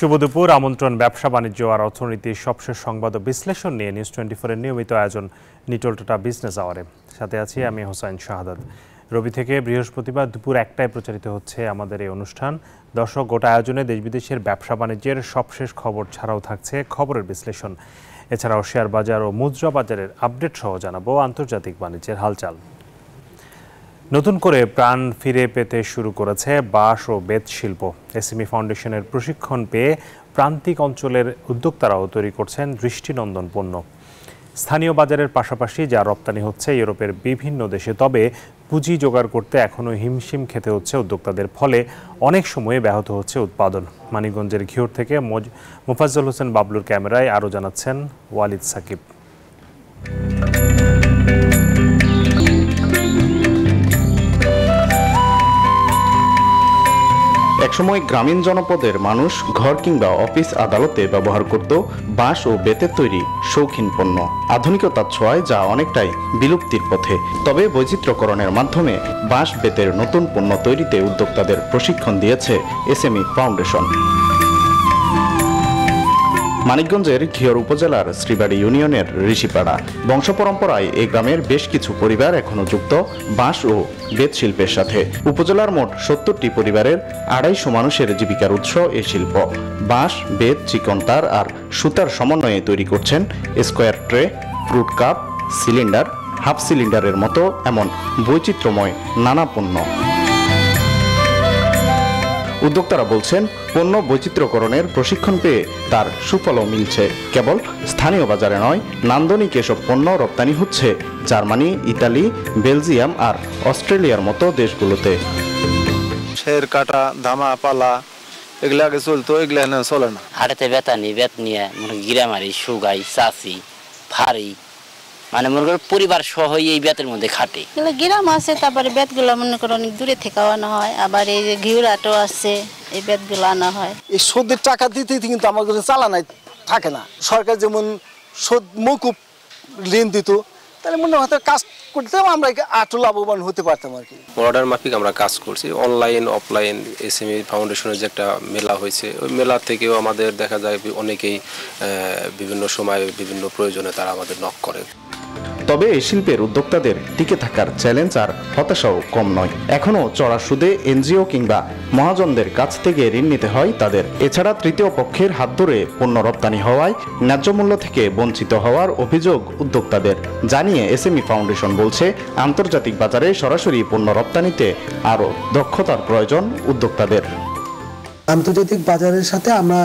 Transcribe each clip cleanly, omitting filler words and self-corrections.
শুভ দুপুর। আমন্ত্রণ ব্যবসা বাণিজ্য আর অর্থনীতির সবশেষ সংবাদ ও বিশ্লেষণ নিয়ে নিউজ 24-এর নিয়মিত আয়োজন নিটল টাটা বিজনেস আওয়ারে। সাথে আছি আমি হোসাইন শাহাদাত। রবি থেকে বৃহস্পতিবার দুপুর 1টায় প্রচারিত হচ্ছে আমাদের এই অনুষ্ঠান। দর্শক, গোটা আয়োজনে দেশ বিদেশের ব্যবসা বাণিজ্যের সবশেষ খবর ছাড়াও থাকছে খবরের বিশ্লেষণ। এছাড়াও শেয়ার বাজার ও মুদ্রা বাজারের আপডেট সহ জানাবো আন্তর্জাতিক বাণিজ্যের হালচাল। নতুন করে প্রাণ ফিরে পেতে শুরু করেছে বাঁশ ও বেত শিল্প। এসএমই ফাউন্ডেশনের প্রশিক্ষণ পেয়ে প্রান্তিক অঞ্চলের উদ্যোক্তারাও তৈরি করছেন দৃষ্টিনন্দন পণ্য। স্থানীয় বাজারের পাশাপাশি যা রপ্তানি হচ্ছে ইউরোপের বিভিন্ন দেশে, তবে পুঁজি জোগাড় করতে এখনও হিমশিম খেতে হচ্ছে উদ্যোক্তাদের, ফলে অনেক সময়ে ব্যাহত হচ্ছে উৎপাদন। মানিকগঞ্জের ঘিওর থেকে মোফাজ্জল হোসেন বাবলুর ক্যামেরায় আরও জানাচ্ছেন ওয়ালিদ সাকিব। একসময় গ্রামীণ জনপদের মানুষ ঘর কিংবা অফিস আদালতে ব্যবহার করত বাঁশ ও বেতের তৈরি শৌখিন পণ্য। আধুনিকতার ছোঁয়ায় যা অনেকটাই বিলুপ্তির পথে। তবে বৈচিত্র্যকরণের মাধ্যমে বাঁশ বেতের নতুন পণ্য তৈরিতে উদ্যোক্তাদের প্রশিক্ষণ দিয়েছে এসএমই ফাউন্ডেশন। মানিকগঞ্জের ঘিওর উপজেলার শ্রীবাড়ি ইউনিয়নের ঋষিপাড়া বংশপরম্পরায় এই গ্রামের বেশ কিছু পরিবার এখনো যুক্ত বাঁশ ও বেত শিল্পের সাথে। উপজেলার মোট 70টি পরিবারের 250 মানুষের জীবিকার উৎস এই শিল্প। বাঁশ, বেত, চিকন তার আর সুতার সমন্বয়ে তৈরি করছেন square tray, fruit cup, cylinder, half সিলিন্ডারের মতো এমন বৈচিত্র্যময় নানা পণ্য। উদ্যোক্তারা বলছেন, পণ্য বৈচিত্র্যকরণের প্রশিক্ষণ পেয়ে তার সুফলও মিলছে। কেবল স্থানীয় বাজারে নয়, নান্দনিক এসব পণ্য রপ্তানি হচ্ছে জার্মানি, ইতালি, বেলজিয়াম আর অস্ট্রেলিয়ার মতো দেশগুলোতে। শের কাটা, ধামা, পালা এগুলা আগে চলতো, এগুলা চলে না। হাটেতে বেত নিয়ে গিরামারি, সুগাই, চাষি, ফাড়ি, মানে মনে করেন পরিবার সহ এই বেতের মধ্যে খাটে। গ্রাম আছে, তারপরে বেতগুলো মনে করো অনেক দূরে থেকে আনা হয়। আবার এই যে ঘিউরাটো আছে, এই বেতগুলো আনা হয়। এই সুদের টাকা দিতে কিন্তু আমার কাছে চালানাই থাকে না। সরকার যেমন সুদ মকুব ঋণ দিত, তাহলে মনে হয়তো কাজ করতাম, আমরা আরো লাভবান হতে পারতাম আর কি। অর্ডার মাফিক আমরা কাজ করছি। অনলাইন অফলাইন এসএমই ফাউন্ডেশনের যে একটা মেলা হয়েছে, ওই মেলা থেকেও আমাদের দেখা যায় অনেকেই বিভিন্ন সময় বিভিন্ন প্রয়োজনে তারা আমাদের নক করে। তবে এই শিল্পের উদ্যোক্তাদের টিকে থাকার চ্যালেঞ্জ আর হতাশাও কম নয়। এখনো চড়া সুদে এনজিও কিংবা মহাজনদের কাছ থেকে ঋণ নিতে হয় তাদের। এছাড়া তৃতীয় পক্ষের হাত ধরে পণ্য রপ্তানি হওয়ায় ন্যায্য মূল্য থেকে বঞ্চিত হওয়ার অভিযোগ উদ্যোক্তাদের। জানিয়ে এসএমই ফাউন্ডেশন বলছে, আন্তর্জাতিক বাজারে সরাসরি পণ্য রপ্তানিতে আরও দক্ষতার প্রয়োজন উদ্যোক্তাদের। আন্তর্জাতিক বাজারের সাথে আমরা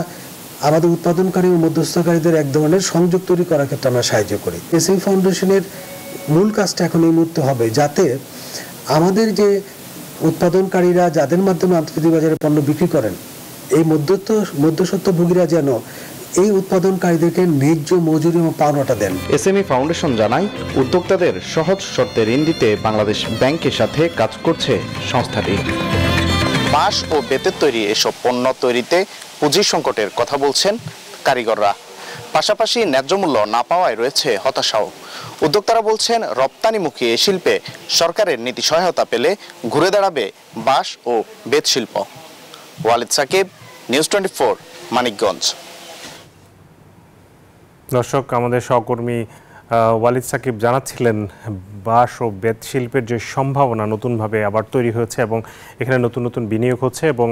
আমাদের উৎপাদনকারী ও মধ্যস্থকারীদের এক ধরনের সংযোগ তৈরি করার ক্ষেত্রে আমরা সাহায্য করি। এসএমই ফাউন্ডেশনের মূল কাজটা এখন এই মুহূর্তে হবে, যাতে আমাদের যে উৎপাদনকারীরা যাদের মাধ্যমে আন্তর্জাতিক বাজারে পণ্য বিক্রি করেন, এই মধ্যস্বত্বভোগীরা যেন এই উৎপাদনকারীদেরকে ন্যায্য মজুরি এবং পাওনাটা দেন। এসএমই ফাউন্ডেশন জানায়, উদ্যোক্তাদের সহজ শর্তে ঋণ দিতে বাংলাদেশ ব্যাংকের সাথে কাজ করছে সংস্থাটি। বাঁশ ও বেতের তৈরি এসব পণ্য তৈরিতে পুঁজি সংকটের কথা বলছেন কারিগররা। পাশাপাশি ন্যায্য মূল্য না পাওয়ায় রয়েছে হতাশাও। উদ্যোক্তারা বলছেন, রপ্তানিমুখী এই শিল্পে সরকারের নীতি সহায়তা পেলে ঘুরে দাঁড়াবে বাঁশ ও বেত শিল্প। ওয়ালিদ সাকিব, নিউজ 24, মানিকগঞ্জ। দর্শক, আমাদের সহকর্মী ওয়ালিদ সাকিব জানাচ্ছিলেন বাঁশ ও বেত শিল্পের যে সম্ভাবনা নতুনভাবে আবার তৈরি হয়েছে এবং এখানে নতুন নতুন বিনিয়োগ হচ্ছে এবং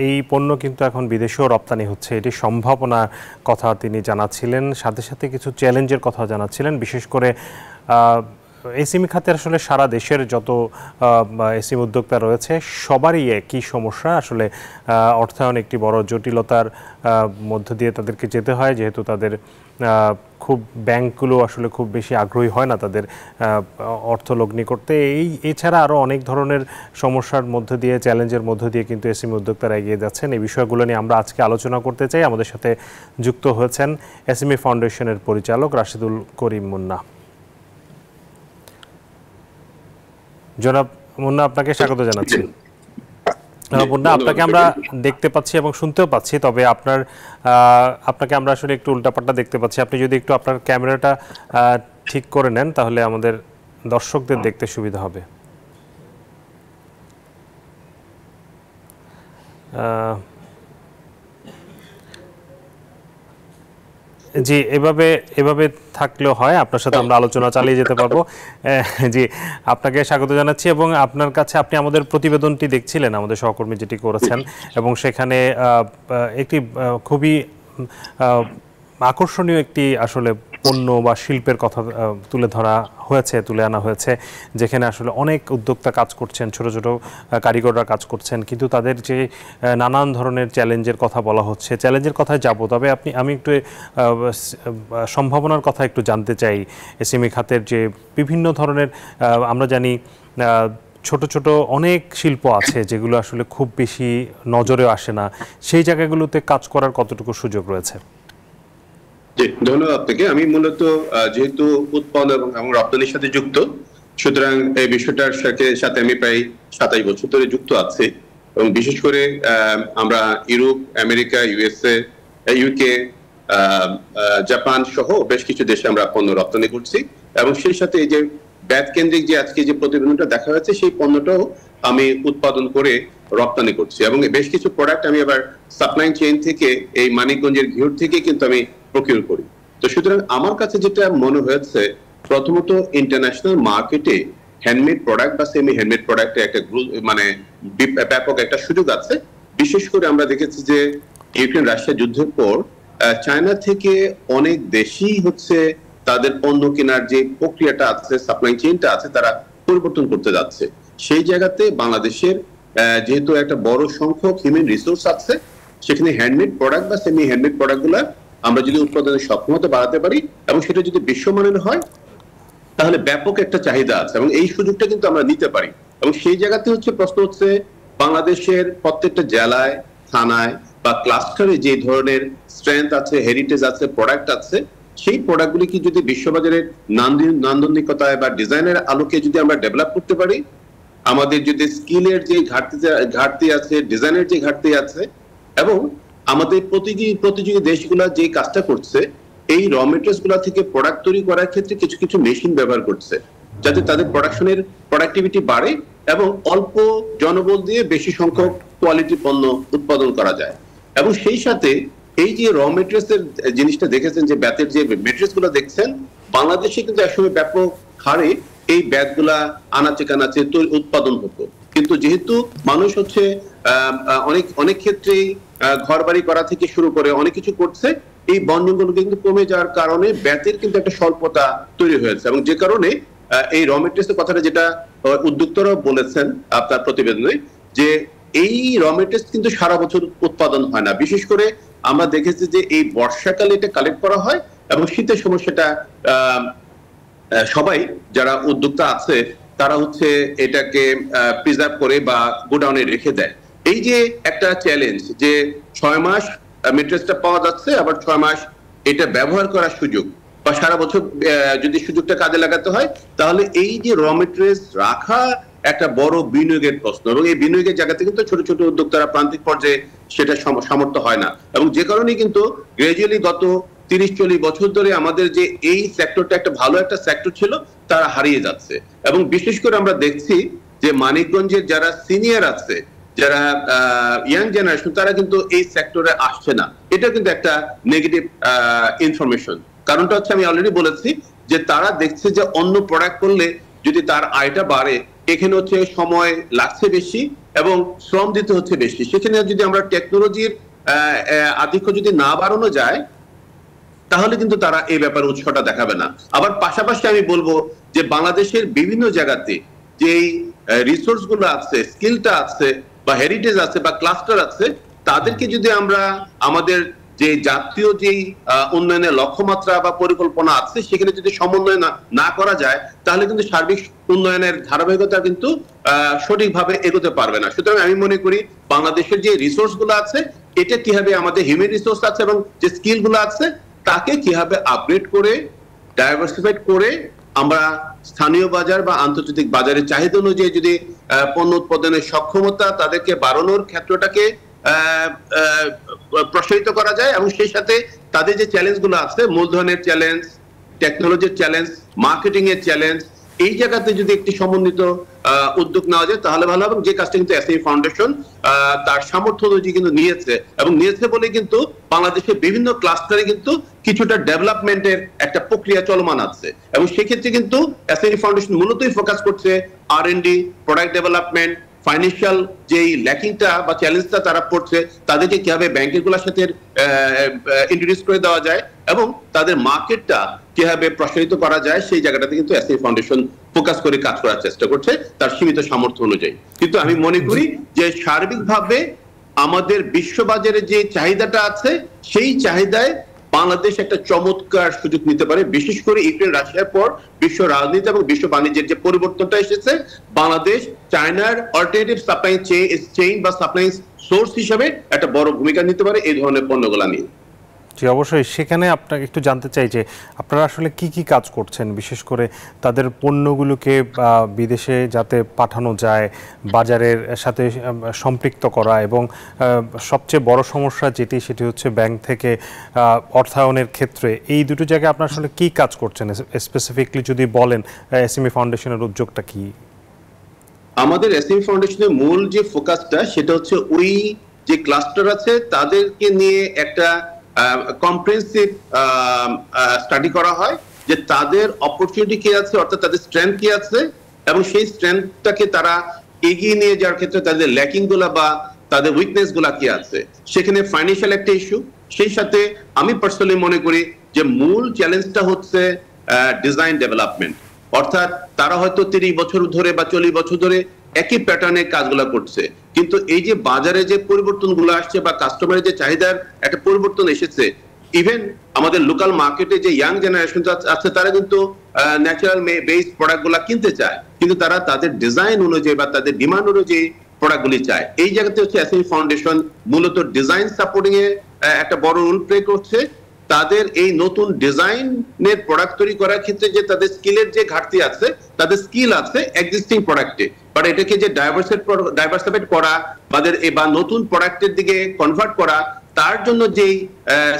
এই পণ্য কিন্তু এখন বিদেশেও রপ্তানি হচ্ছে। এটি সম্ভাবনার কথা তিনি জানাচ্ছিলেন, সাথে সাথে কিছু চ্যালেঞ্জের কথা জানাচ্ছিলেন। বিশেষ করে এসএমই খাতে আসলে সারা দেশের যত এসএমই উদ্যোক্তা রয়েছে সবারই একই সমস্যা। আসলে অর্থায়ন একটি বড় জটিলতার মধ্য দিয়ে তাদেরকে যেতে হয়, যেহেতু তাদের খুব ব্যাংকগুলো আসলে খুব বেশি আগ্রহী হয় না তাদের অর্থ লগ্নি করতে। এছাড়া আরও অনেক ধরনের সমস্যার মধ্য দিয়ে, চ্যালেঞ্জের মধ্য দিয়ে কিন্তু এসএমই উদ্যোক্তারা এগিয়ে যাচ্ছেন। এই বিষয়গুলো নিয়ে আমরা আজকে আলোচনা করতে চাই। আমাদের সাথে যুক্ত হয়েছেন এসএমই ফাউন্ডেশনের পরিচালক রাশিদুল করিম মুন্না। জনাব মুন্না, আপনাকে স্বাগত জানাচ্ছি। মুন্না, আপনাকে আমরা দেখতে পাচ্ছি এবং শুনতেও পাচ্ছি, তবে আপনাকে আমরা আসলে একটু উল্টাপাল্টা দেখতে পাচ্ছি। আপনি যদি একটু আপনার ক্যামেরাটা ঠিক করে নেন তাহলে আমাদের দর্শকদের দেখতে সুবিধা হবে। জি, এভাবে থাকলেও হয়, আপনার সাথে আমরা আলোচনা চালিয়ে যেতে পারবো। জি, আপনাকে স্বাগত জানাচ্ছি এবং আপনার কাছে আপনি আমাদের প্রতিবেদনটি দেখছিলেন, আমাদের সহকর্মী যেটি করেছেন, এবং সেখানে একটি খুবই আকর্ষণীয় একটি আসলে পণ্য বা শিল্পের কথা তুলে আনা হয়েছে, যেখানে আসলে অনেক উদ্যোক্তা কাজ করছেন, ছোট ছোট কারিগররা কাজ করছেন, কিন্তু তাদের যে নানান ধরনের চ্যালেঞ্জের কথা বলা হচ্ছে। চ্যালেঞ্জের কথায় যাব, তবে আমি একটু সম্ভাবনার কথা একটু জানতে চাই। এসএমই খাতের যে বিভিন্ন ধরনের, আমরা জানি ছোট ছোট অনেক শিল্প আছে যেগুলো আসলে খুব বেশি নজরেও আসে না, সেই জায়গাগুলোতে কাজ করার কতটুকু সুযোগ রয়েছে? জি, ধন্যবাদ আপনাকে। আমি মূলত যেহেতু উৎপাদন এবং রপ্তানির সাথে যুক্ত, সুতরাং এই বিষয়টার সাথে আমি প্রায় 27 বছর ধরে যুক্ত আছি, এবং বিশেষ করে আমরা Europe, America, USA, UK, Japan সহ বেশ কিছু দেশে আমরা পণ্য রপ্তানি করছি, এবং সেই সাথে এই যে ব্যাট কেন্দ্রিক যে আজকে যে প্রতিবেদনটা দেখা হয়েছে, সেই পণ্যটাও আমি উৎপাদন করে রপ্তানি করছি, এবং বেশ কিছু প্রোডাক্ট আমি আবার সাপ্লাই চেইন থেকে এই মানিকগঞ্জের ঘিওর থেকে কিন্তু আমি প্রকিউর করি। তো সুতরাং আমার কাছে যেটা মনে হয়েছে, প্রথমত ইন্টারন্যাশনাল মার্কেটে হ্যান্ডমেড প্রোডাক্ট বা সেমি হ্যান্ডমেড প্রোডাক্টে একটা মানে ব্যাপক একটা সুযোগ আছে। বিশেষ করে আমরা দেখেছি যে ইউক্রেন রাশিয়া যুদ্ধের পর চায়না থেকে অনেক দেশই হচ্ছে তাদের পণ্য কেনার যে প্রক্রিয়াটা আছে, সাপ্লাই চেইনটা আছে, তারা পরিবর্তন করতে যাচ্ছে। সেই জায়গাতে বাংলাদেশের যেহেতু একটা বড় সংখ্যক হিউম্যান রিসোর্স আছে, সেখানে হ্যান্ডমেড প্রোডাক্ট বা সেমি হ্যান্ডমেড প্রোডাক্টগুলো আমরা যদি উৎপাদনের সক্ষমতা বাড়াতে পারি এবং সেটা যদি বিশ্বমানের হয়, তাহলে ব্যাপক একটা চাহিদা আছে, এবং এই সুযোগটা কিন্তু আমরা নিতে পারি। এবং সেই জায়গাতে হচ্ছে প্রশ্ন হচ্ছে, বাংলাদেশের প্রত্যেকটা জেলায়, থানায় বা ক্লাস্টারে যে ধরনের স্ট্রেংথ আছে, হেরিটেজ আছে, প্রোডাক্ট আছে, সেই প্রোডাক্টগুলি কি যদি বিশ্ববাজারের নান্দনিকতায় বা ডিজাইনের আলোকে যদি আমরা ডেভেলপ করতে পারি, আমাদের যদি স্কিলের যে ঘাটতি আছে, ডিজাইনের যে ঘাটতি আছে, এবং আমাদের প্রতিযোগী দেশগুলা যে কাজটা করছে, এই র মেটেরিয়ালস গুলা থেকে প্রোডাক্ট তৈরি করার ক্ষেত্রে কিছু কিছু মেশিন ব্যবহার করছে, যাতে তাদের প্রোডাকশনের প্রোডাক্টিভিটি বাড়ে এবং অল্প জনবল দিয়ে বেশি সংখ্যক কোয়ালিটি পণ্য উৎপাদন করা যায়। এবং সেই সাথে এই যে র মেটেরিয়ালস এর জিনিসটা দেখেছেন, যে ব্যাতের যে মেটেরিয়ালস গুলো দেখছেন, বাংলাদেশে কিন্তু একসময় ব্যাপক হারে এই ব্যাতগুলা আনাচে কানাচে উৎপাদন হতো, কিন্তু যেহেতু মানুষ হচ্ছে অনেক ক্ষেত্রেই ঘর বাড়ি করা থেকে শুরু করে অনেক কিছু করছে, এই বন জঙ্গল কিন্তু কমে যাওয়ার কারণে ব্যাতের কিন্তু একটা স্বল্পতা তৈরি হয়েছে, এবং যে কারণে এই র মেটেরিয়ালসের কথাটা যেটা উদ্যোক্তারাও বলেছেন আপনার প্রতিবেদনে, যে এই র মেটেরিয়ালস কিন্তু সারা বছর উৎপাদন হয় না। বিশেষ করে আমরা দেখেছি যে এই বর্ষাকালে এটা কালেক্ট করা হয়, এবং শীতের সময় সেটা সবাই যারা উদ্যোক্তা আছে তারা হচ্ছে এটাকে প্রিজার্ভ করে বা গোডাউনে রেখে দেয়। এই যে একটা চ্যালেঞ্জ, যে 6 মাস মেটেরিয়ালসটা পাওয়া যাচ্ছে, আবার 6 মাস এটা ব্যবহার করার সুযোগ, বা সারা বছর যদি সুযোগটা কাজে লাগাতে হয়, তাহলে এই যে র মেটেরিয়ালস রাখা একটা বড় বিনিয়োগের প্রশ্ন, এবং এই বিনিয়োগের জায়গাতে কিন্তু ছোট ছোট উদ্যোক্তারা প্রান্তিক পর্যায়ে সেটা সামর্থ্য হয় না, এবং যে কারণে কিন্তু গ্রাজুয়ালি গত 30-40 বছর ধরে আমাদের যে এই সেক্টরটা একটা ভালো একটা সেক্টর ছিল, তারা হারিয়ে যাচ্ছে। এবং বিশেষ করে আমরা দেখছি যে মানিকগঞ্জের যারা সিনিয়র আছে, যারা ইয়াং জেনারেশন, তারা কিন্তু এই সেক্টরে আসছে না। এটা কিন্তু একটা নেগেটিভ ইনফরমেশন। কারণটা হচ্ছে, আমি অলরেডি বলেছি যে তারা দেখছে যে অন্য প্রোডাক্ট করলে যদি তার আয়টা বাড়ে, এখানে হচ্ছে সময় লাগছে বেশি এবং শ্রম দিতে হচ্ছে বেশি। সেখানে যদি আমরা টেকনোলজির আধিক্য যদি না বাড়ানো যায়, তাহলে কিন্তু তারা এই ব্যাপারে উৎসাহটা দেখাবে না। আবার পাশাপাশি আমি বলবো যে বাংলাদেশের বিভিন্ন জায়গাতে যেই রিসোর্স গুলো আছে, স্কিলটা আছে, বা হেরিটেজ আছে, বা ক্লাস্টার আছে, তাদেরকে যদি আমরা আমাদের যে জাতীয় যেই উন্নয়নের লক্ষ্যমাত্রা বা পরিকল্পনা আছে, সেখানে যদি সমন্বয় না করা যায়, তাহলে কিন্তু সার্বিক উন্নয়নের ধারাবাহিকতা কিন্তু সঠিকভাবে এগোতে পারবে না। সুতরাং আমি মনে করি বাংলাদেশের যে রিসোর্স গুলো আছে, এটা কিভাবে আমাদের হিউম্যান রিসোর্স আছে এবং যে স্কিল গুলো আছে, তাকে কিভাবে আপগ্রেড করে ডাইভার্সিফাইড করে আমরা স্থানীয় বাজার বা আন্তর্জাতিক বাজারের চাহিদা অনুযায়ী যদি পণ্য উৎপাদনের সক্ষমতা তাদেরকে বাড়ানোর ক্ষেত্রটাকে প্রসারিত করা যায়, এবং সেই সাথে তাদের যে চ্যালেঞ্জ গুলো আছে, মূলধনের চ্যালেঞ্জ, টেকনোলজির চ্যালেঞ্জ, মার্কেটিং এর চ্যালেঞ্জ, এই জায়গাতে যদি একটি সমন্বিত উদ্যোগ নেওয়া যায় তাহলে ভালো, এবং যে কাজটা কিন্তু এসএমই ফাউন্ডেশন তার সামর্থ্য অনুযায়ী কিন্তু নিয়েছে বলে কিন্তু বাংলাদেশের বিভিন্ন ক্লাস্টারে কিন্তু কিছুটা ডেভেলপমেন্টের একটা প্রক্রিয়া চলমান আছে, এবং সেক্ষেত্রে কিন্তু এসএমই ফাউন্ডেশন মূলতই ফোকাস করছে R&D, প্রোডাক্ট ডেভেলপমেন্ট, ফাইন্যান্সিয়াল যেই ল্যাকিংটা বা চ্যালেঞ্জটা তারা পড়ছে তাদেরকে কিভাবে ব্যাংকেরগুলোর সাথে ইন্ট্রোডিউস করে দেওয়া যায় এবং তাদের মার্কেটটা কিভাবে প্রসারিত করা যায় সেই জায়গাটাতে কিন্তু এসএমই ফাউন্ডেশন ফোকাস করে কাজ করার চেষ্টা করছে তার সীমিত সামর্থ্য অনুযায়ী। কিন্তু আমি মনে করি যে সার্বিকভাবে আমাদের বিশ্ববাজারে যে চাহিদাটা আছে সেই চাহিদায় বাংলাদেশ একটা চমৎকার সুযোগ নিতে পারে, বিশেষ করে ইউক্রেন রাশিয়ার পর বিশ্ব রাজনীতি এবং বিশ্ব বাণিজ্যের যে পরিবর্তনটা এসেছে, বাংলাদেশ চায়নার অল্টারনেটিভ সাপ্লাই চেইন বা সাপ্লাই সোর্স হিসেবে একটা বড় ভূমিকা নিতে পারে এই ধরনের পণ্যগুলা নিয়ে। জি অবশ্যই, সেখানে আপনাকে একটু জানতে চাই যে আপনারা আসলে কি কাজ করছেন, বিশেষ করে তাদের পণ্যগুলোকে বিদেশে যাতে পাঠানো যায়, বাজারের সাথে সম্পৃক্ত করা, এবং সবচেয়ে বড় সমস্যা সেটি হচ্ছে ব্যাংক থেকে অর্থায়নের ক্ষেত্রে। এই দুটো জায়গায় আপনারা আসলে কি কাজ করছেন স্পেসিফিকলি যদি বলেন, এসএমই ফাউন্ডেশনের উদ্যোগটা কি? আমাদের এসএমই ফাউন্ডেশনের মূল যে ফোকাসটা সেটা হচ্ছে ওই যে ক্লাস্টার আছে তাদেরকে নিয়ে একটা কম্প্রিহেনসিভ স্টাডি করা হয় যে তাদের অপরচুনিটি কি আছে, অর্থাৎ তাদের স্ট্রেংথ কি আছে, এবং সেই স্ট্রেংথটাকে তারা এগিয়ে নিয়ে যাওয়ার ক্ষেত্রে তাদের ল্যাকিং গুলা বা তাদের উইকনেস গুলা কি আছে। সেখানে ফাইন্যান্সিয়াল একটা ইস্যু, সেই সাথে আমি পার্সোনালি মনে করি যে মূল চ্যালেঞ্জটা হচ্ছে ডিজাইন ডেভেলপমেন্ট, অর্থাৎ তারা হয়তো 30 বছর ধরে বা 40 বছর ধরে একই প্যাটার্নের কাজগুলো করছে, কিন্তু এই যে বাজারে যে পরিবর্তনগুলো আসছে বা কাস্টমারের যে চাহিদার একটা পরিবর্তন এসেছে, ইভেন আমাদের লোকাল মার্কেটে যে ইয়াং জেনারেশন আছে তারা কিন্তু ন্যাচারাল বেসড প্রোডাক্টগুলো কিনতে চায়, কিন্তু তারা তাদের ডিজাইন অনুযায়ী বা তাদের ডিমান্ড অনুযায়ী প্রোডাক্টগুলি চায়। এই জায়গাতে হচ্ছে এসএমই ফাউন্ডেশন মূলত ডিজাইন সাপোর্টিং এ একটা বড় রোল প্লে করছে। তাদের এই নতুন ডিজাইনের প্রোডাক্ট তৈরি করার ক্ষেত্রে যে তাদের স্কিলের যে ঘাটতি আছে, তাদের স্কিল আছে এক্সিস্টিং প্রোডাক্টে, বাট এটাকে যে ডাইভার্সিফাইড করা বা নতুন প্রোডাক্টের দিকে কনভার্ট করা, তার জন্য যেই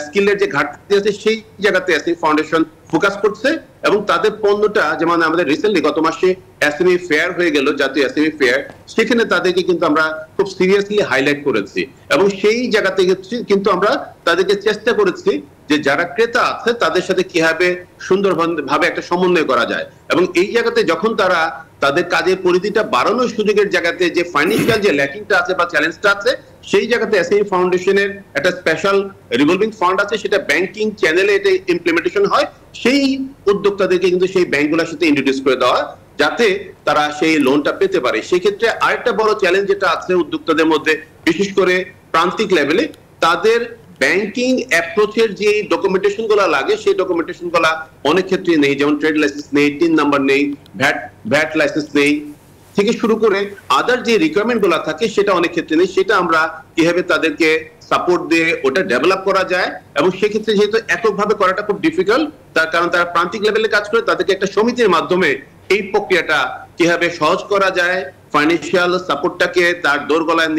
স্কিলের যে ঘাটতি আছে সেই জায়গাতে এসএমই ফাউন্ডেশন ফোকাস করছে। এবং তাদের পণ্যটা, যেমন আমাদের রিসেন্টলি গত মাসে এসএমই ফেয়ার হয়ে গেল, জাতীয় এসএমই ফেয়ার, সেখানে তাদেরকে কিন্তু আমরা খুব সিরিয়াসলি হাইলাইট করেছি, এবং সেই জায়গাতে কিন্তু আমরা তাদেরকে চেষ্টা করেছি যে যারা ক্রেতা আছে তাদের সাথে কিভাবে সুন্দরভাবে একটা সমন্বয় করা যায়, এবং এই জায়গাতে যখন তারা তাদের কাজের পরিধিটা বাড়ানোর সুযোগের জায়গাতে যে ফাইন্যান্সিয়াল যে ল্যাকিংটা আছে বা চ্যালেঞ্জটা আছে, সেই জায়গাতে এসএমই ফাউন্ডেশনের একটা স্পেশাল রিভলভিং ফান্ড আছে, সেটা ব্যাংকিং চ্যানেলে এটা ইমপ্লিমেন্টেশন হয়। সেই উদ্যোক্তাদেরকে কিন্তু সেই ব্যাংকগুলোর সাথে ইন্ট্রোডিউস করে দেওয়া যাতে তারা সেই লোনটা পেতে পারে। সেক্ষেত্রে আরেকটা বড় চ্যালেঞ্জ যেটা আছে উদ্যোক্তাদের মধ্যে, বিশেষ করে প্রান্তিক লেভেলে, তাদের ব্যাংকিং অ্যাপ্রোচের যে ডকুমেন্টেশন গুলা লাগে সেই ডকুমেন্টেশন গুলা অনেক ক্ষেত্রে নেই, যেমন ট্রেড লাইসেন্স নেই, টিন নাম্বার নেই, ভ্যাট লাইসেন্স নেই, থেকে শুরু করে আদার যে রিকোয়ারমেন্ট গুলা থাকে সেটা অনেক ক্ষেত্রে নেই। সেটা আমরা কিভাবে তাদেরকে সাপোর্ট দিয়ে ওটা ডেভেলপ করা যায়, এবং সেক্ষেত্রে যেহেতু এককভাবে করাটা খুব ডিফিকাল্ট, তার কারণ তারা প্রান্তিক লেভেলে কাজ করে, তাদেরকে একটা সমিতির মাধ্যমে এই প্রক্রিয়াটা কিভাবে সহজ করা যায়, ফাইন্যান্সিয়াল সাপোর্টটাকে তার দোরগোলায়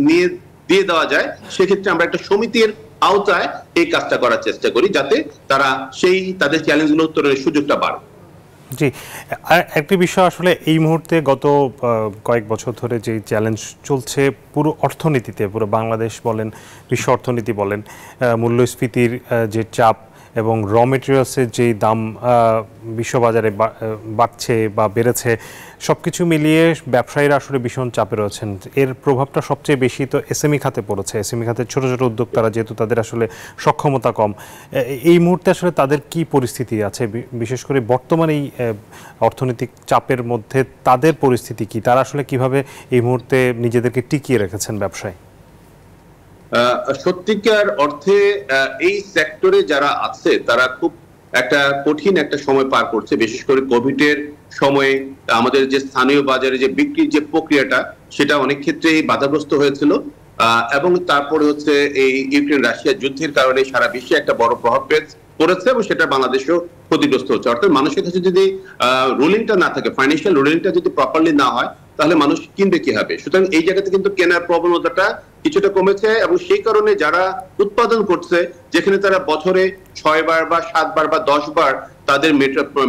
নিয়ে দিয়ে দেওয়া যায়, সেক্ষেত্রে আমরা একটা সমিতির আওতায় এই কাজটা করার চেষ্টা করি যাতে তারা সেই তাদের চ্যালেঞ্জগুলো উত্তরের সুযোগটা বাড়ে। জি, একটি বিষয় আসলে এই মুহূর্তে গত কয়েক বছর ধরে যে চ্যালেঞ্জ চলছে পুরো অর্থনীতিতে, পুরো বাংলাদেশ বলেন, বিশ্ব অর্থনীতি বলেন, মূল্যস্ফীতির যে চাপ এবং র মেটেরিয়ালসের যেই দাম বিশ্ববাজারে বাড়ছে বা বেড়েছে, সব কিছু মিলিয়ে ব্যবসায়ীরা আসলে ভীষণ চাপে রয়েছেন। এর প্রভাবটা সবচেয়ে বেশি তো এসএমই খাতে পড়েছে। এসএমই খাতের ছোট ছোট উদ্যোক্তারা, যেহেতু তাদের আসলে সক্ষমতা কম, এই মুহূর্তে আসলে তাদের কি পরিস্থিতি আছে, বিশেষ করে বর্তমানে এই অর্থনৈতিক চাপের মধ্যে তাদের পরিস্থিতি কি, তারা আসলে কিভাবে এই মুহূর্তে নিজেদেরকে টিকিয়ে রেখেছেন ব্যবসায়? সত্যিকার অর্থে এই সেক্টরে যারা আছে তারা খুব একটা কঠিন একটা সময় পার করছে, বিশেষ করে কোভিডের সময়ে আমাদের যে স্থানীয় বাজারে যে বিক্রির যে প্রক্রিয়াটা সেটা অনেক ক্ষেত্রেই বাধাগ্রস্ত হয়েছিল, এবং তারপরে হচ্ছে এই ইউক্রেন রাশিয়া যুদ্ধের কারণে সারা বিশ্বে একটা বড় প্রভাব পড়েছে, এবং সেটা বাংলাদেশও ক্ষতিগ্রস্ত হচ্ছে। অর্থাৎ মানুষের কাছে যদি রুলিংটা না থাকে, ফাইন্যান্সিয়াল রুলিংটা যদি প্রপারলি না হয়, তাহলে মানুষ কিনবে কিভাবে? সুতরাং এই জায়গাতে কিন্তু কেনার প্রবণতাটা কিছুটা কমেছে, এবং সেই কারণে যারা উৎপাদন করছে, যেখানে তারা বছরে 6 বার বা 7 বার বা 10 বার তাদের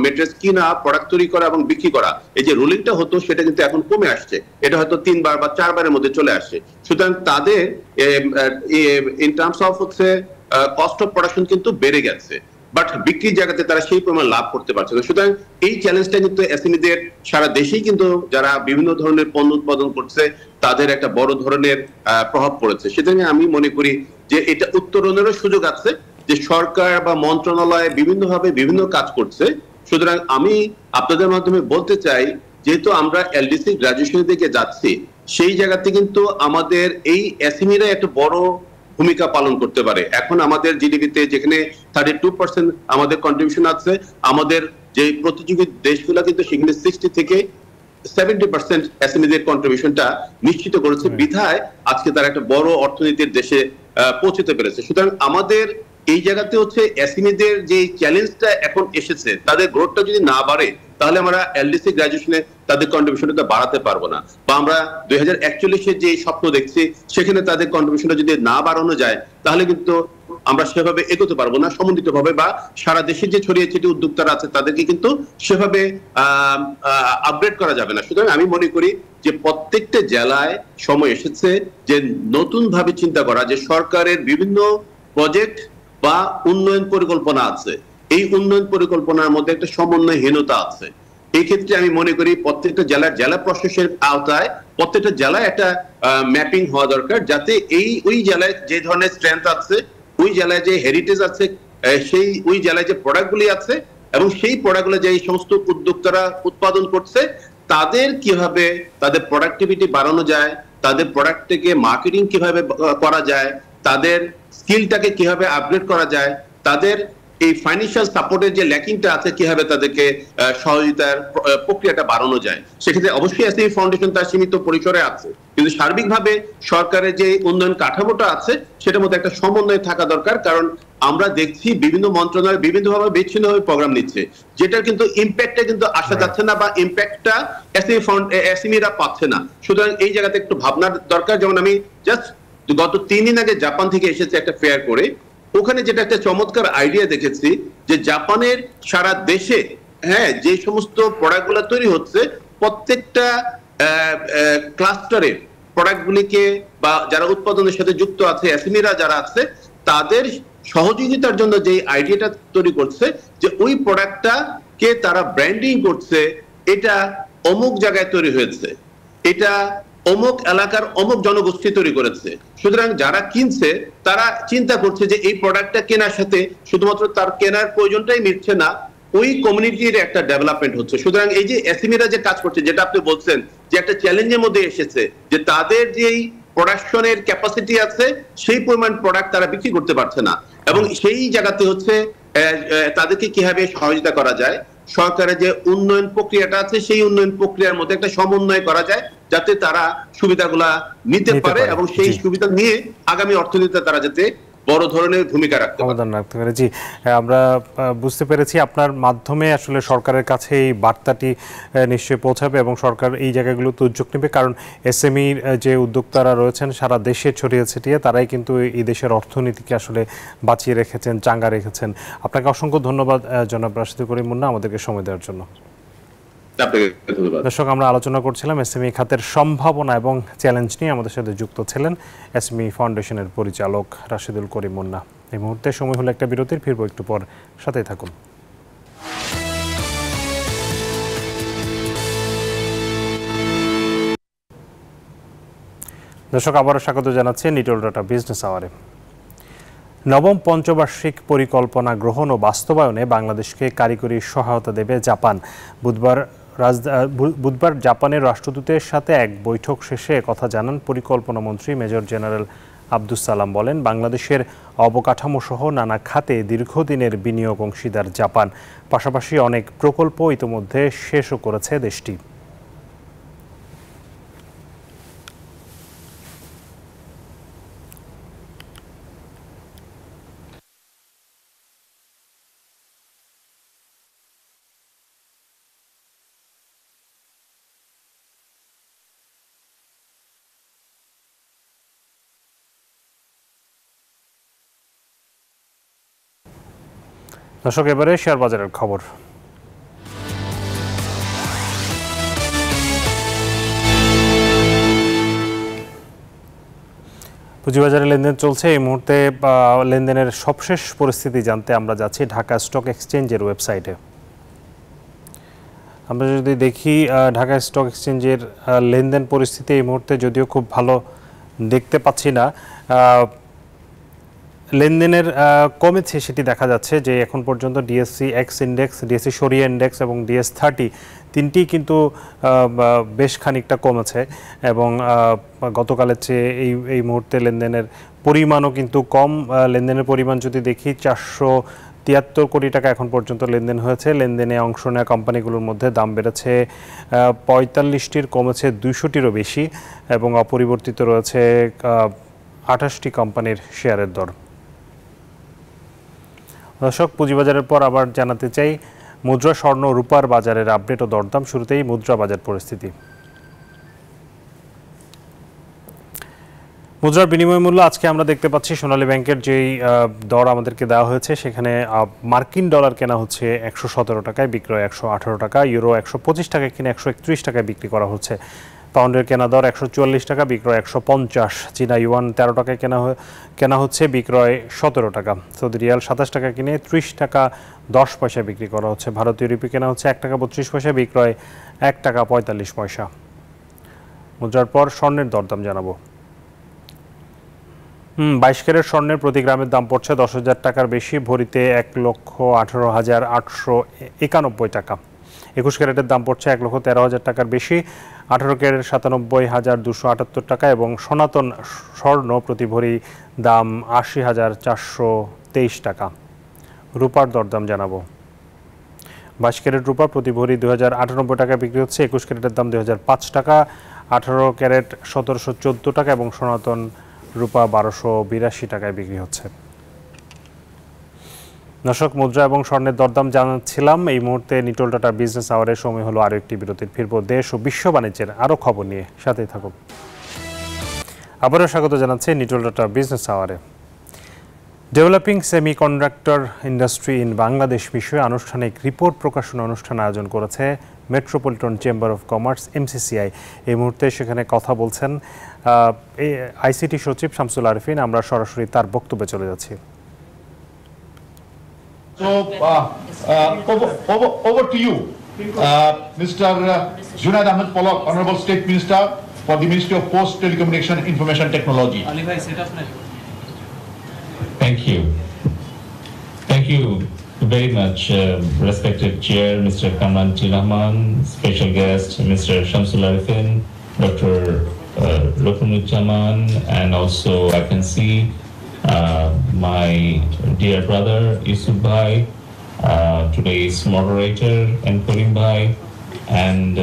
মেট্রেস কিনা, প্রোডাক্ট তৈরি করা এবং বিক্রি করা, এই যে রুলিংটা হতো সেটা কিন্তু এখন কমে আসছে। এটা হয়তো 3 বার বা 4 বারের মধ্যে চলে আসছে। সুতরাং তাদের ইন টার্মস অফ হচ্ছে কস্ট অফ প্রোডাকশন কিন্তু বেড়ে গেছে, বাট বিক্রির জায়গাতে তারা সেই পরিমাণ লাভ করতে পারছে না। সুতরাং এই চ্যালেঞ্জটা কিন্তু এসএমইদের সারা দেশেই কিন্তু যারা বিভিন্ন ধরনের পণ্য উৎপাদন করছে তাদের একটা বড় ধরনের প্রভাব পড়েছে। সুতরাং আমি মনে করি যে এটা উত্তরণেরও সুযোগ আছে, যে সরকার বা মন্ত্রণালয় বিভিন্নভাবে বিভিন্ন কাজ করছে। সুতরাং আমি আপনাদের মাধ্যমে বলতে চাই, যেহেতু আমরা এলডিসি গ্রাজুয়েশনের দিকে যাচ্ছি, সেই জায়গাতে কিন্তু আমাদের এই এসএমইরা একটা বড় ভূমিকা পালন করতে পারে। এখন আমাদের জিডিপিতে যেখানে 32% আমাদের কন্ট্রিবিউশন আছে, আমাদের যে প্রতিযোগী দেশগুলো কিন্তু সেখানে 60 থেকে 70% এসএমইদের কন্ট্রিবিউশনটা নিশ্চিত করেছে, বিধায় আজকে তারা একটা বড় অর্থনীতির দেশে পৌঁছতে পেরেছে। সুতরাং আমাদের এই জায়গাতে হচ্ছে এসএমইদের যে চ্যালেঞ্জটা এখন এসেছে, তাদের গ্রোথটা যদি না বাড়ে তাহলে আমরা এলডিসি গ্রাজুয়েশনে তাদের কন্ট্রিবিউশনটা বাড়াতে পারবো না। বা আমরা 2041-এর যে স্বপ্ন দেখছি সেখানে তাদের কন্ট্রিবিউশনটা যদি না বাড়ানো যায় তাহলে কিন্তু আমরা সেভাবে এগোতে পারবো না সমন্বিতভাবে, বা সারা দেশে যে ছড়িয়ে ছিটিয়ে উদ্যোক্তারা আছে তাদেরকে কিন্তু সেভাবে আপগ্রেড করা যাবে না। সুতরাং আমি মনে করি যে প্রত্যেকটা জেলায় সময় এসেছে যে নতুন ভাবে চিন্তা করা, যে সরকারের বিভিন্ন প্রজেক্ট বা উন্নয়ন পরিকল্পনা আছে, এই উন্নয়ন পরিকল্পনার মধ্যে একটা সমন্বয়হীনতা আছে। এই ক্ষেত্রে আমি মনে করি প্রত্যেকটা জেলার জেলা প্রশাসনের আওতায় প্রত্যেকটা জেলায় একটা ম্যাপিং হওয়া দরকার, যাতে ওই জেলায় যে ধরনের স্ট্রেংথ আছে, ওই জেলায় যে হেরিটেজ আছে, সেই ওই জেলায় যে প্রোডাক্টগুলি আছে এবং সেই প্রোডাক্টগুলো যে এই সমস্ত উদ্যোক্তারা উৎপাদন করছে তাদের কিভাবে তাদের প্রোডাক্টিভিটি বাড়ানো যায়, তাদের প্রোডাক্টটাকে মার্কেটিং কিভাবে করা যায়, তাদের স্কিলটাকে কিভাবে আপগ্রেড করা যায়, তাদের এই ফাইন্যান্সিয়াল সাপোর্টের যে ল্যাকিংটা আছে কিভাবে তাদেরকে সহযোগিতার প্রক্রিয়াটা বাড়ানো যায়। সেক্ষেত্রে অবশ্যই এসএমই ফাউন্ডেশন তার সীমিত পরিসরে আছে, কিন্তু সার্বিকভাবে সরকারের যে উন্নয়ন কাঠামোটা আছে সেটার মধ্যে একটা সমন্বয় থাকা দরকার। কারণ আমরা দেখছি বিভিন্ন মন্ত্রণালয় বিভিন্নভাবে বিচ্ছিন্নভাবে প্রোগ্রাম নিচ্ছে, যেটার কিন্তু ইম্প্যাক্টটা কিন্তু আসা যাচ্ছে না, বা ইম্প্যাক্টটা এসএমইরা পাচ্ছে না। সুতরাং এই জায়গাতে একটু ভাবনার দরকার। যেমন আমি জাস্ট গত 3 দিন আগে জাপান থেকে এসেছে একটা ফেয়ার করে, ওখানে যেটা একটা চমৎকার আইডিয়া দেখেছি যে জাপানের সারা দেশে যে সমস্ত প্রোডাক্টগুলো তৈরি হচ্ছে প্রত্যেকটা ক্লাস্টারের প্রোডাক্টগুলিকে বা যারা উৎপাদনের সাথে যুক্ত আছে এসএমইরা যারা আছে তাদের সহযোগিতার জন্য যে আইডিয়াটা তৈরি করছে, যে ওই প্রোডাক্টটাকে তারা ব্র্যান্ডিং করছে, এটা অমুক জায়গায় তৈরি হয়েছে, এটা অমুক এলাকার অমুক জনগোষ্ঠী তৈরি করেছে। সুতরাং যারা কিনছে তারা চিন্তা করছে যে এই প্রোডাক্টটা কেনার সাথে শুধুমাত্র তার কেনার প্রয়োজনটাই মিটছে না, ওই কমিউনিটির একটা ডেভেলপমেন্ট হচ্ছে। সুতরাং এই যে এসএমইরা যে কাজ করছে, যেটা আপনি বলছেন যে একটা চ্যালেঞ্জের মধ্যে এসেছে, যে তাদের যেই প্রোডাকশনের ক্যাপাসিটি আছে সেই পরিমাণ প্রোডাক্ট তারা বিক্রি করতে পারছে না, এবং সেই জায়গাতে হচ্ছে তাদেরকে কিভাবে সহযোগিতা করা যায়, সরকারের যে উন্নয়ন প্রক্রিয়াটা আছে সেই উন্নয়ন প্রক্রিয়ার মধ্যে একটা সমন্বয় করা যায়, যাতে তারা সুবিধাগুলা নিতে পারে এবং সেই সুবিধা নিয়ে আগামী অর্থনীতিতে তারা যাতে বড় ধরনের ভূমিকা রাখতে পারে। জি, আমরা বুঝতে পেরেছি আপনার মাধ্যমে আসলে সরকারের কাছে এই বার্তাটি নিশ্চয়ই পৌঁছাবে এবং সরকার এই জায়গাগুলোতে উদ্যোগ নেবে, কারণ এসএমইর যে উদ্যোক্তারা রয়েছেন সারা দেশে ছড়িয়ে ছিটিয়ে তারাই কিন্তু এই দেশের অর্থনীতিকে আসলে বাঁচিয়ে রেখেছেন, চাঙ্গা রেখেছেন। আপনাকে অসংখ্য ধন্যবাদ জনাব রাশিদুল করিম মুন্না আমাদেরকে সময় দেওয়ার জন্য। দর্শক, আমরা আলোচনা করছিলাম এসএমই খাতের সম্ভাবনা এবং চ্যালেঞ্জ নিয়ে। আমাদের সাথে যুক্ত ছিলেন এসএমই ফাউন্ডেশনের পরিচালক রাশিদুল করিম মুন্না। এই মুহূর্তে সময় হলো একটা বিরতির, ফিরবো একটু পর, সাথেই থাকুন। দর্শক, আবারও স্বাগত জানাচ্ছি নিটল ডেটা বিজনেস আওয়ারে। নবম পঞ্চবার্ষিক পরিকল্পনা গ্রহণ ও বাস্তবায়নে বাংলাদেশকে কারিগরি সহায়তা দেবে জাপান। বুধবার জাপানের রাষ্ট্রদূতের সাথে এক বৈঠক শেষে কথা জানান পরিকল্পনা মন্ত্রী মেজর জেনারেল আব্দুস সালাম। বলেন, বাংলাদেশের অবকাঠামো সহ নানা খাতে দীর্ঘদিনের বিনিয়োগ অংশীদার জাপান। পাশাপাশি অনেক প্রকল্প ইতিমধ্যে শেষও করেছে দেশটি। দর্শক, এবারে শেয়ার বাজারের খবর। পুঁজিবাজারে লেনদেন চলছে। এই মুহূর্তে লেনদেনের সবশেষ পরিস্থিতি জানতে আমরা যাচ্ছি ঢাকা স্টক এক্সচেঞ্জের ওয়েবসাইটে। আমরা যদি দেখি ঢাকা স্টক এক্সচেঞ্জের লেনদেন পরিস্থিতি এই মুহূর্তে যদিও খুব ভালো দেখতে পাচ্ছি না, লেনদেনের কমেছে সেটি দেখা যাচ্ছে যে এখন পর্যন্ত ডিএসসি এক্স ইন্ডেক্স, ডিএসসি সরিয়া ইন্ডেক্স এবং ডিএস30 তিনটি কিন্তু বেশ খানিকটা কমেছে এবং গতকালের চেয়ে এই মুহূর্তে লেনদেনের পরিমাণও কিন্তু কম। লেনদেনের পরিমাণ যদি দেখি 473 কোটি টাকা এখন পর্যন্ত লেনদেন হয়েছে। লেনদেনে অংশ নেওয়া কোম্পানিগুলোর মধ্যে দাম বেড়েছে 45টির, কমেছে 200টিরও বেশি এবং অপরিবর্তিত রয়েছে 28টি কোম্পানির শেয়ারের দর। দর্শক, পুঁজিবাজারের পর আবার জানাতে চাই মুদ্রা, স্বর্ণ, রূপার বাজারের আপডেট ও দরদাম। শুরুতেই মুদ্রা বাজার পরিস্থিতি। মুদ্রার বিনিময় মূল্য আজকে আমরা দেখতে পাচ্ছি সোনালী ব্যাংকের যেই দর আমাদেরকে দেওয়া হয়েছে সেখানে মার্কিন ডলার কেনা হচ্ছে 117 টাকায়, বিক্রয় 118 টাকা। ইউরো 125 টাকায় কিনে 131 টাকায় বিক্রি করা হচ্ছে। পাউন্ডের কেনা দর 144 টাকা, বিক্রয় 150। চীনা ইউয়ান 13 টাকায় কেনা হচ্ছে, বিক্রয় 17 টাকা। সৌদি রিয়াল 27 টাকা কিনে 30 টাকা 10 পয়সা বিক্রি করা হচ্ছে। ভারতীয় রুপি কেনা হচ্ছে 1 টাকা 32 পয়সা, বিক্রয় 1 টাকা 45 পয়সা। মুদ্রার পর স্বর্ণের দরদাম জানাবো। 22 ক্যারেট স্বর্ণের প্রতি গ্রামের দাম পড়ছে 10,000 টাকার বেশি, ভরিতে 1,18,891 টাকা। 21 ক্যারেটের দাম পড়ছে 1,13,000 টাকার বেশি, 18 ক্যারেট 97,278 টাকা এবং সনাতন স্বর্ণ প্রতি ভরি দাম 80,423 টাকা। রূপার দরদাম জানাবো। 22 ক্যারেট রূপা প্রতি ভরি 2,098 টাকা বিক্রি হচ্ছে। 21 ক্যারেটের দাম 2,005 টাকা, 18 ক্যারেট 1,714 টাকা এবং সনাতন রূপা 1,282 টাকায় বিক্রি হচ্ছে। দর্শক, মুদ্রা এবং স্বর্ণের দরদাম জানাচ্ছিলাম। এই মুহূর্তে নিটল টাটা বিজনেস আওয়ারের সময় হলো আরও একটি বিরতির। ফিরব দেশ ও বিশ্ব বাণিজ্যের আরও খবর নিয়ে, সাথেই থাকুন। আবারও স্বাগত জানাচ্ছি নিটল টাটা বিজনেস আওয়ারে। Developing semiconductor industry in Bangladesh বিষয়ে আনুষ্ঠানিক রিপোর্ট প্রকাশন অনুষ্ঠান আয়োজন করেছে metropolitan chamber of commerce, MCCI। এই মুহূর্তে সেখানে কথা বলছেন আইসিটি সচিব শামসুল আরিফিন। আমরা সরাসরি তার বক্তব্যে চলে যাচ্ছি। So over to you, Mr. Junaid Ahmed Polak, Honorable State Minister for the Ministry of Post, Telecommunication and Information Technology. Thank you. Thank you very much, respected Chair, Mr. Kamran Rahman, special guest, Mr. Shamsul Arifin, Dr. Rukunujaman, and also I can see my dear brother Yusuf Bhai, today's moderator, and Karim Bhai, and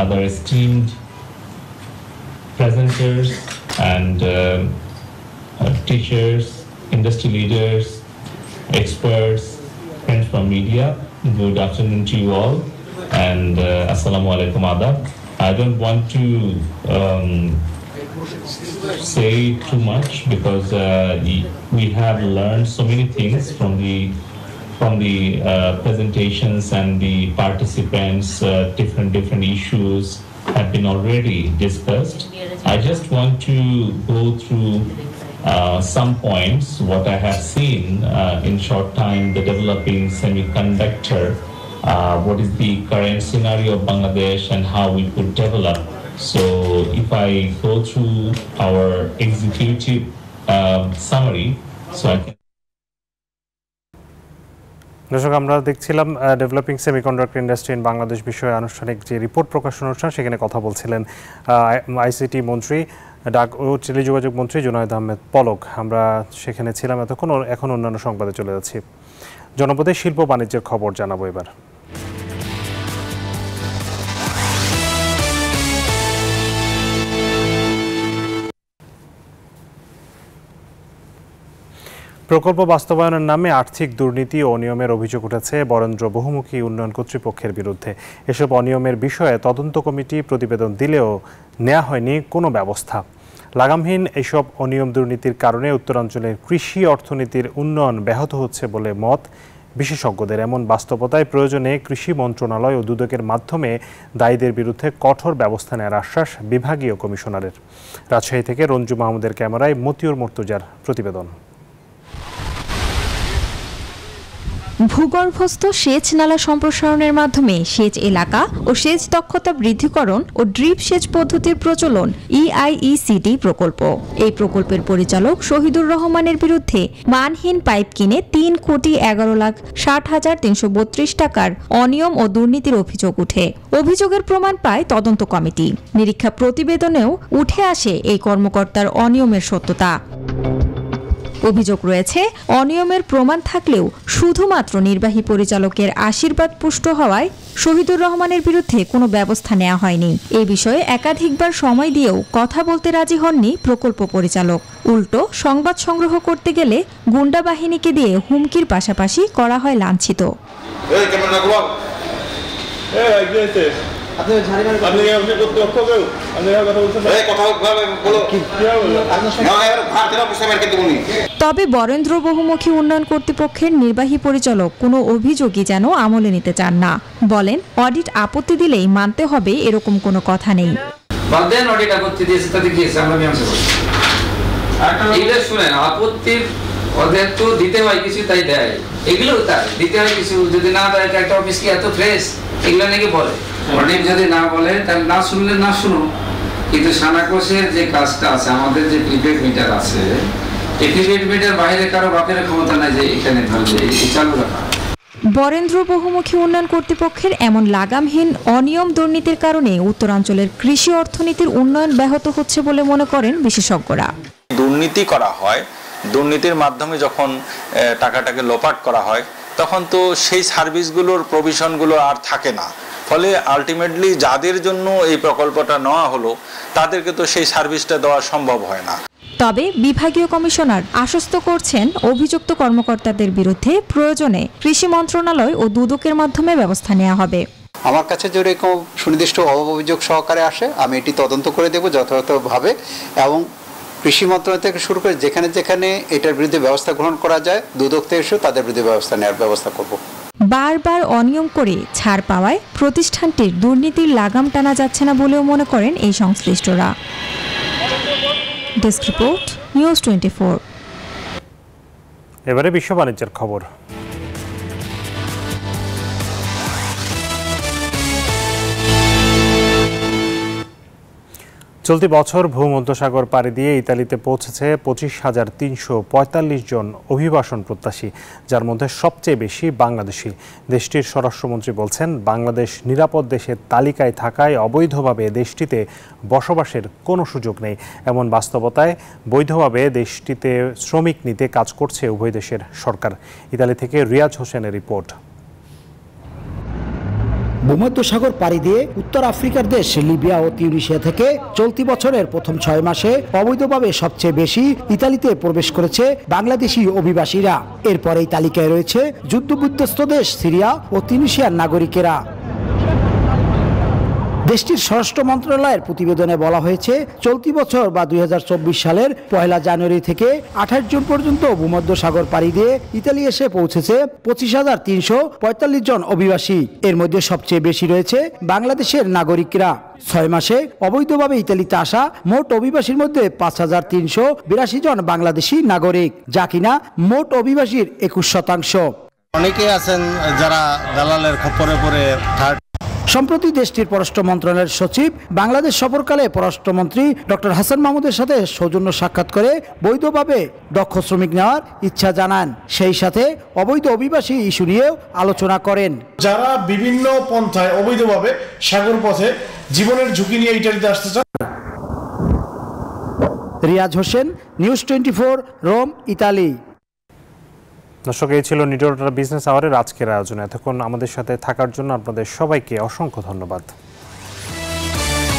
other esteemed presenters and teachers, industry leaders, experts, friends from media. Good afternoon to you all, and Assalamu alaikum adab. I don't want to say too much because we have learned so many things from the presentations and the participants. Different issues have been already discussed. I just want to go through some points what I have seen in short time, the developing semiconductor, what is the current scenario of Bangladesh and how we could develop. So if I go through our executive summary, so I can. দর্শক, আমরা দেখছিলাম developing semiconductor industry in Bangladesh বিষয়ে আনুষ্ঠানিক যে report প্রকাশন অনুষ্ঠান, সেখানে কথা বলছিলেন আইসিটি মন্ত্রী, ডাক ও টেলিযোগাযোগ মন্ত্রী জুনায়েদ আহমেদ পলক। আমরা সেখানে ছিলাম এতক্ষণ। এখন অন্যান্য সংবাদে চলে যাচ্ছি। জনপদে শিল্প বাণিজ্যের খবর জানাবো এবার। প্রকল্প বাস্তবায়নের নামে আর্থিক দুর্নীতি ও অনিয়মের অভিযোগ উঠেছে বরেন্দ্র বহুমুখী উন্নয়ন কর্তৃপক্ষের বিরুদ্ধে। এসব অনিয়মের বিষয়ে তদন্ত কমিটি প্রতিবেদন দিলেও নেওয়া হয়নি কোনো ব্যবস্থা। লাগামহীন এসব অনিয়ম দুর্নীতির কারণে উত্তরাঞ্চলের কৃষি অর্থনীতির উন্নয়ন ব্যাহত হচ্ছে বলে মত বিশেষজ্ঞদের। এমন বাস্তবতায় প্রয়োজনে কৃষি মন্ত্রণালয় ও দুদকের মাধ্যমে দায়ীদের বিরুদ্ধে কঠোর ব্যবস্থা নেওয়ার আশ্বাস বিভাগীয় কমিশনারের। রাজশাহী থেকে রঞ্জু মাহমুদের ক্যামেরায় মতিউর মর্তুজার প্রতিবেদন। ভূগর্ভস্থ সেচ নালা সম্প্রসারণের মাধ্যমে সেচ এলাকা ও সেচ দক্ষতা বৃদ্ধিকরণ ও ড্রিপ সেচ পদ্ধতির প্রচলন EIECD প্রকল্প। এই প্রকল্পের পরিচালক শহীদুর রহমানের বিরুদ্ধে মানহীন পাইপ কিনে 3,11,60,332 টাকার অনিয়ম ও দুর্নীতির অভিযোগ উঠে। অভিযোগের প্রমাণ পায় তদন্ত কমিটি। নিরীক্ষা প্রতিবেদনেও উঠে আসে এই কর্মকর্তার অনিয়মের সত্যতা। অভিযোগ রয়েছে, অনিয়মের প্রমাণ থাকলেও শুধুমাত্র নির্বাহী পরিচালকের আশীর্বাদ পুষ্ট হওয়ায় শহীদুর রহমানের বিরুদ্ধে কোনো ব্যবস্থা নেওয়া হয়নি। এই বিষয়ে একাধিকবার সময় দিয়েও কথা বলতে রাজি হননি প্রকল্প পরিচালক। উল্টো সংবাদ সংগ্রহ করতে গেলে গুন্ডা বাহিনীকে দিয়ে হুমকির পাশাপাশি করা হয় লাঞ্ছিত। তবে বরেন্দ্র বহুমুখী উন্নয়ন কর্তৃপক্ষের নির্বাহী পরিচালক কোনো অভিযোগই যেন আমলে নিতে চান না। বলেন, অডিট আপত্তি দিলেই মানতে হবে এরকম কোনো কথা নেই। আপত্তির ওদের তো দিতে হয় কিছু, তাই দেয়। এগুলো তাই দিতে হয় কিছু, যদি না দেয় একটা অফিস কি এত ফ্রেশ? এগুলো নাকি বলে অনেক, যদি না বলে তাহলে না শুনলে না শুনো। কিন্তু সানাকোষের যে কাজটা আছে, আমাদের যে প্রিপেড মিটার আছে, এই প্রিপেড মিটার বাইরে কারো বাপের ক্ষমতা নাই যে এখানে চালু রাখা। বরেন্দ্র বহুমুখী উন্নয়ন কর্তৃপক্ষের এমন লাগামহীন অনিয়ম দুর্নীতির কারণে উত্তরাঞ্চলের কৃষি অর্থনীতির উন্নয়ন ব্যাহত হচ্ছে বলে মনে করেন বিশেষজ্ঞরা। দুর্নীতি করা হয়, দুর্নীতির মাধ্যমে যখন টাকাটাকে লোপাট করা হয়, তখন তো সেই সার্ভিসগুলোর প্রভিশনগুলো আর থাকে না। ফলে আলটিমেটলি যাদের জন্য এই প্রকল্পটা নেওয়া হলো, তাদেরকে তো সেই সার্ভিসটা দেওয়া সম্ভব হয় না। তবে বিভাগীয় কমিশনার আশ্বস্ত করছেন, অভিযুক্ত কর্মকর্তাদের বিরুদ্ধে প্রয়োজনে কৃষি মন্ত্রণালয় ও দুদকের মাধ্যমে ব্যবস্থা নেওয়া হবে। আমার কাছে যদি কোনো সুনির্দিষ্ট অভিযোগ সহকারে আসে, আমি এটি তদন্ত করে দেব যথাযথভাবে, এবং কৃষি মন্ত্রণালয় থেকে শুরু করে যেখানে যেখানে এটার বিরুদ্ধে ব্যবস্থা গ্রহণ করা যায়, দুদক থেকে এসেও তাদের বিরুদ্ধে ব্যবস্থা নেওয়ার ব্যবস্থা করব। বারবার অনিয়ম করে ছাড় পাওয়ায় প্রতিষ্ঠানটির দুর্নীতির লাগাম টানা যাচ্ছে না বলেও মনে করেন এই সংশ্লিষ্টরা। Desk report, news 24। এবারে বিশ্ব বাণিজ্যের খবর। চলতি বছর ভূমধ্যসাগর পাড়ি দিয়ে ইতালিতে পৌঁছেছে 25,345 জন অভিবাসন প্রত্যাশী, যার মধ্যে সবচেয়ে বেশি বাংলাদেশি। দেশটির স্বরাষ্ট্রমন্ত্রী বলছেন, বাংলাদেশ নিরাপদ দেশের তালিকায় থাকায় অবৈধভাবে দেশটিতে বসবাসের কোনো সুযোগ নেই। এমন বাস্তবতায় বৈধভাবে দেশটিতে শ্রমিক নিতে কাজ করছে উভয় দেশের সরকার। ইতালি থেকে রিয়াজ হোসেনের রিপোর্ট। ভূমধ্যসাগর পাড়ি দিয়ে উত্তর আফ্রিকার দেশ লিবিয়া ও তিউনিসিয়া থেকে চলতি বছরের প্রথম 6 মাসে অবৈধভাবে সবচেয়ে বেশি ইতালিতে প্রবেশ করেছে বাংলাদেশি অভিবাসীরা। এরপরেই তালিকায় রয়েছে যুদ্ধবিধ্বস্ত দেশ সিরিয়া ও তিউনিসিয়ার নাগরিকেরা। দেশটির স্বরাষ্ট্র মন্ত্রণালয়ের প্রতিবেদনে বলা হয়েছে, চলতি বছর বা 2024 সালের 1 জানুয়ারি থেকে 28 জুন পর্যন্ত ভূমধ্যসাগর পাড়ি দিয়ে ইতালি এসে পৌঁছেছে 25,345 জন অভিবাসী। এর মধ্যে সবচেয়ে বেশি রয়েছে বাংলাদেশের নাগরিকরা। 6 মাসে অবৈধভাবে ইতালিতে আসা মোট অভিবাসীর মধ্যে 5,382 জন বাংলাদেশি নাগরিক, যা কিনা মোট অভিবাসীর 21%। অনেকে আছেন যারা দালালের খপ্পরে পড়ে সম্প্রতি দেশটির পররাষ্ট্র মন্ত্রণালয়ের সচিব বাংলাদেশ সফরকালে পররাষ্ট্রমন্ত্রী ডক্টর হাসান মাহমুদের সাথে সৌজন্য সাক্ষাৎ করে বৈধভাবে দক্ষ শ্রমিক নেওয়ার ইচ্ছা জানান। সেই সাথে অবৈধ অভিবাসী ইস্যু নিয়েও আলোচনা করেন। যারা বিভিন্ন পন্থায় অবৈধভাবে সাগর পথে জীবনের ঝুঁকি নিয়ে ইটালিতে আসতে চান। Riaz Hossain, news 24, Rome, Italy. দর্শক, এই ছিল নিটোলটা বিজনেস আওয়ারের আজকের আয়োজন। এতক্ষণ আমাদের সাথে থাকার জন্য আপনাদের সবাইকে অসংখ্য ধন্যবাদ।